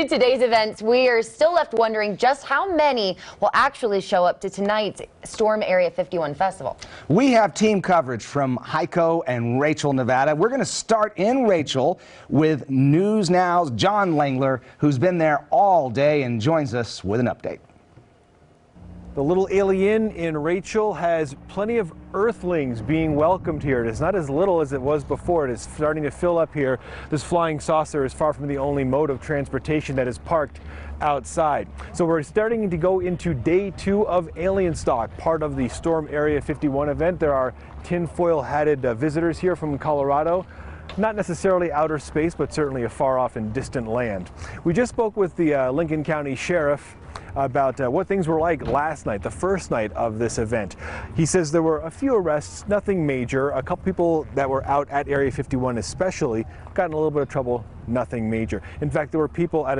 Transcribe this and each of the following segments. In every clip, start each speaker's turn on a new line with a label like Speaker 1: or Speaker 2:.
Speaker 1: Today's events, we are still left wondering just how many will actually show up to tonight's Storm Area 51 Festival.
Speaker 2: We have team coverage from Heiko and Rachel, Nevada. We're going to start in Rachel with News Now's John Langler, who's been there all day and joins us with an update.
Speaker 3: The little Aleinn in Rachel has plenty of earthlings being welcomed here. It is not as little as it was before. It is starting to fill up here. This flying saucer is far from the only mode of transportation that is parked outside. So we're starting to go into day 2 of Aleinn Stock, part of the Storm Area 51 event. There are tinfoil hatted visitors here from Colorado. Not necessarily outer space, but certainly a far off and distant land. We just spoke with the Lincoln County Sheriff about what things were like last night, the first night of this event. He says there were a few arrests, nothing major. A couple people that were out at Area 51 especially got in a little bit of trouble, nothing major. In fact, there were people at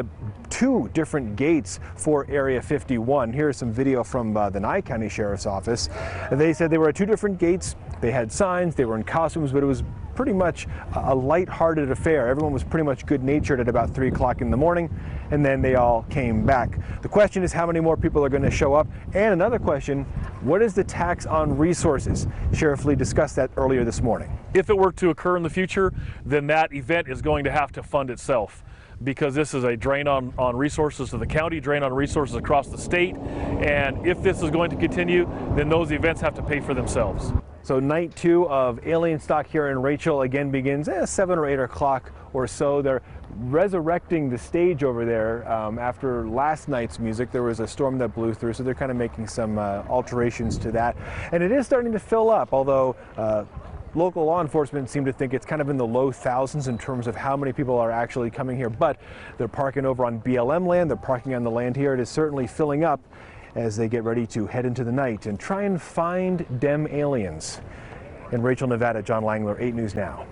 Speaker 3: 2 different gates for Area 51. Here's some video from the Nye County Sheriff's Office. They said they were at 2 different gates. They had signs, they were in costumes, but it was pretty much a light-hearted affair. Everyone was pretty much good-natured at about 3 o'clock in the morning, and then they all came back. The question is how many more people are going to show up, and another question, what is the tax on resources? Sheriff Lee discussed that earlier this morning.
Speaker 4: If it were to occur in the future, then that event is going to have to fund itself, because this is a drain on resources to the county, drain on resources across the state, and if this is going to continue, then those events have to pay for themselves.
Speaker 3: So night 2 of Aleinn Stock here in Rachel again begins 7 or 8 o'clock or so. They're resurrecting the stage over there after last night's music. There was a storm that blew through, so they're kind of making some alterations to that. And it is starting to fill up, although local law enforcement seem to think it's kind of in the low thousands in terms of how many people are actually coming here. But they're parking over on BLM land, they're parking on the land here. It is certainly filling up as they get ready to head into the night and try and find dem aliens. In Rachel, Nevada, John Langler, 8 News Now.